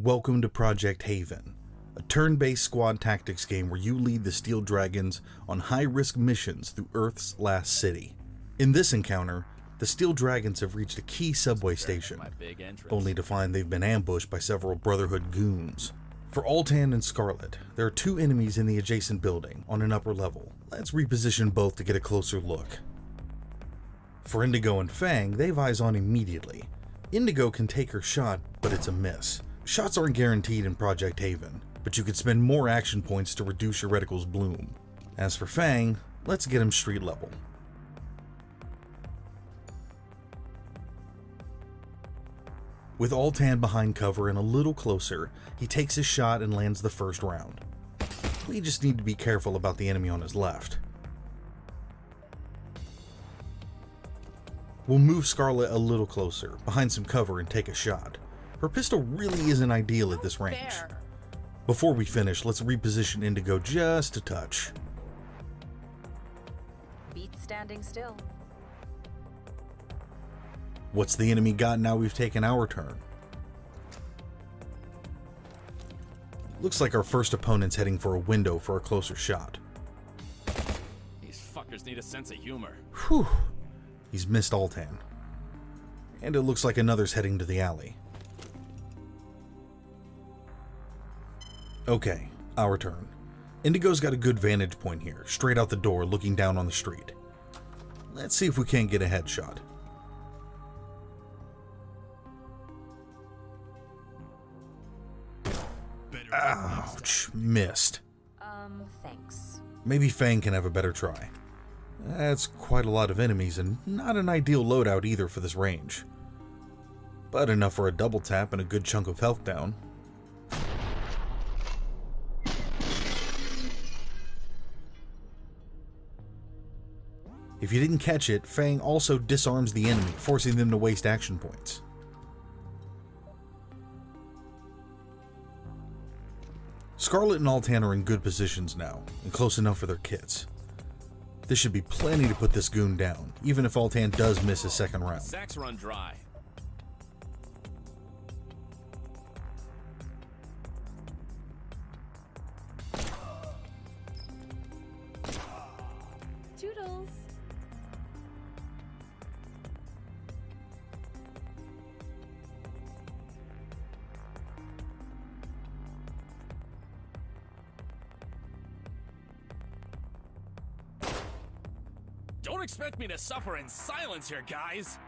Welcome to Project Haven, a turn-based squad tactics game where you lead the Steel Dragons on high-risk missions through Earth's last city. In this encounter, the Steel Dragons have reached a key subway station, only to find they've been ambushed by several Brotherhood goons. For Altan and Scarlet, there are two enemies in the adjacent building on an upper level. Let's reposition both to get a closer look. For Indigo and Fang, they've eyes on immediately. Indigo can take her shot, but it's a miss. Shots aren't guaranteed in Project Haven, but you could spend more action points to reduce your reticle's bloom. As for Fang, let's get him street level. With Altan behind cover and a little closer, he takes his shot and lands the first round. We just need to be careful about the enemy on his left. We'll move Scarlet a little closer, behind some cover, and take a shot. Her pistol really isn't ideal at this range. Before we finish, let's reposition Indigo just a touch. Beats standing still. What's the enemy got now we've taken our turn? Looks like our first opponent's heading for a window for a closer shot. These fuckers need a sense of humor. Whew. He's missed Altan. And it looks like another's heading to the alley. Okay, our turn. Indigo's got a good vantage point here, straight out the door looking down on the street. Let's see if we can't get a headshot. Ouch, missed. Thanks. Maybe Fang can have a better try. That's quite a lot of enemies and not an ideal loadout either for this range. But enough for a double tap and a good chunk of health down. If you didn't catch it, Fang also disarms the enemy, forcing them to waste action points. Scarlet and Altan are in good positions now, and close enough for their kits. This should be plenty to put this goon down, even if Altan does miss his second round. Sacks run dry. Toodles. Don't expect me to suffer in silence here, guys.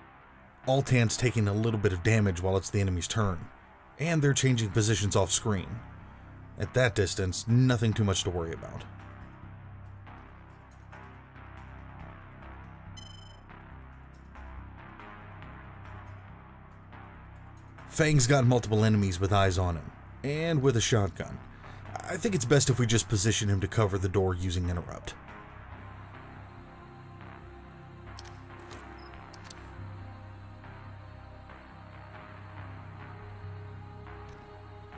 Altan's taking a little bit of damage while it's the enemy's turn, and they're changing positions off screen. At that distance, nothing too much to worry about. Fang's got multiple enemies with eyes on him, and with a shotgun. I think it's best if we just position him to cover the door using interrupt.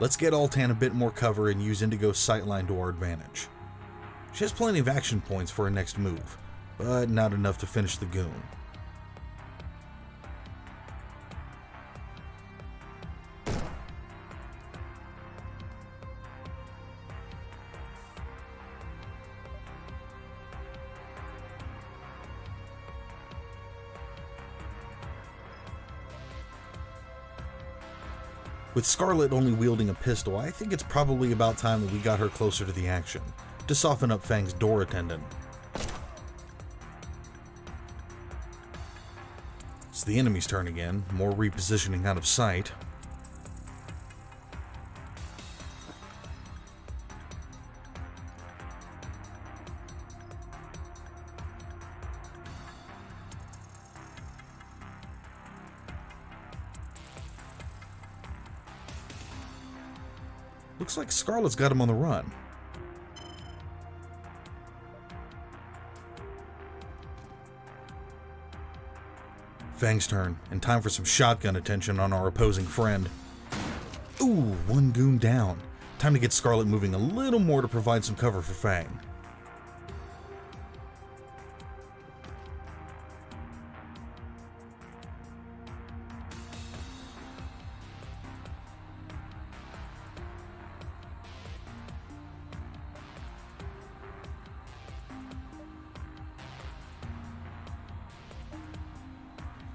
Let's get Altan a bit more cover and use Indigo's sightline to our advantage. She has plenty of action points for her next move, but not enough to finish the goon. With Scarlet only wielding a pistol, I think it's probably about time that we got her closer to the action, to soften up Fang's door attendant. It's the enemy's turn again, more repositioning out of sight. Looks like Scarlet's got him on the run. Fang's turn, and time for some shotgun attention on our opposing friend. Ooh, one goon down. Time to get Scarlet moving a little more to provide some cover for Fang.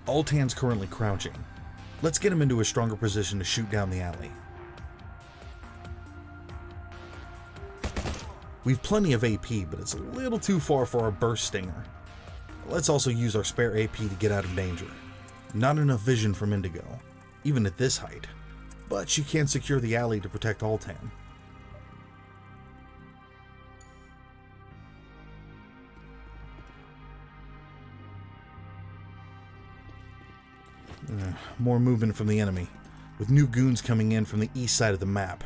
Altan's currently crouching. Let's get him into a stronger position to shoot down the alley. We've plenty of AP, but it's a little too far for our burst stinger. Let's also use our spare AP to get out of danger. Not enough vision from Indigo, even at this height, but she can secure the alley to protect Altan. More movement from the enemy, with new goons coming in from the east side of the map.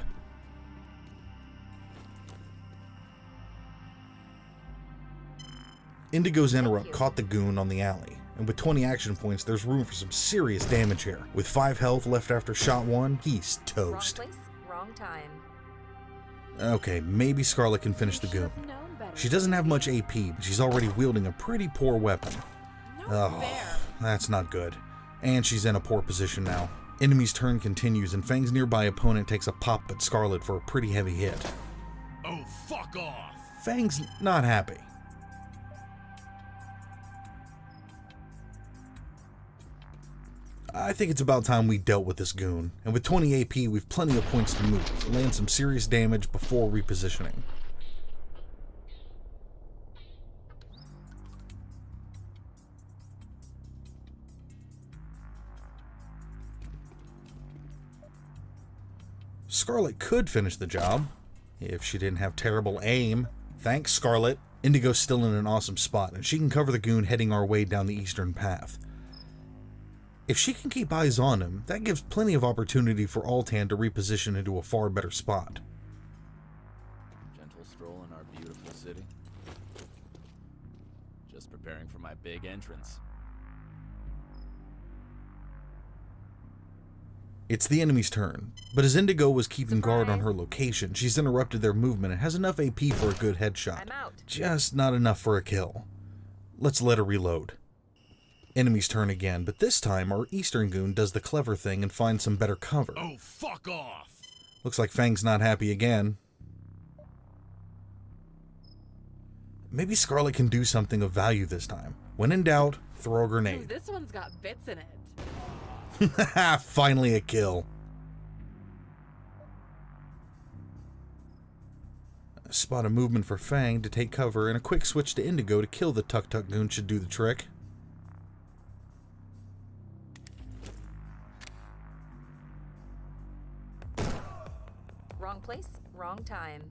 Indigo's interrupt caught the goon on the alley, and with 20 action points, there's room for some serious damage here. With 5 health left after shot 1, he's toast. Wrong place, wrong time. Okay, maybe Scarlet can finish the goon. She doesn't have much AP, but she's already wielding a pretty poor weapon. Oh, that's not good. And she's in a poor position now. Enemy's turn continues, and Fang's nearby opponent takes a pop at Scarlet for a pretty heavy hit. Oh, fuck off! Fang's not happy. I think it's about time we dealt with this goon, and with 20 AP, we've plenty of points to move, land some serious damage before repositioning. Scarlet could finish the job, if she didn't have terrible aim. Thanks, Scarlet. Indigo's still in an awesome spot, and she can cover the goon heading our way down the eastern path. If she can keep eyes on him, that gives plenty of opportunity for Altan to reposition into a far better spot. Gentle stroll in our beautiful city. Just preparing for my big entrance. It's the enemy's turn, but as Indigo was keeping guard on her location, she's interrupted their movement and has enough AP for a good headshot. I'm out. Just not enough for a kill. Let's let her reload. Enemy's turn again, but this time our eastern goon does the clever thing and finds some better cover. Oh, fuck off! Looks like Fang's not happy again. Maybe Scarlet can do something of value this time. When in doubt, throw a Ooh, grenade. this one's got bits in it. Finally a kill. A spot of movement for Fang to take cover, and a quick switch to Indigo to kill the Tuk-Tuk goon should do the trick. Wrong place, wrong time.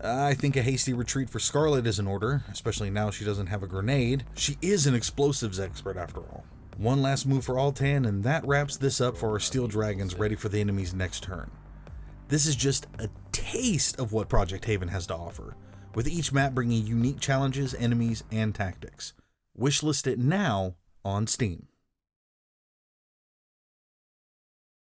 I think a hasty retreat for Scarlet is in order, especially now she doesn't have a grenade. She is an explosives expert after all. One last move for Altan, and that wraps this up for our Steel Dragons ready for the enemy's next turn. This is just a taste of what Project Haven has to offer, with each map bringing unique challenges, enemies, and tactics. Wishlist it now on Steam.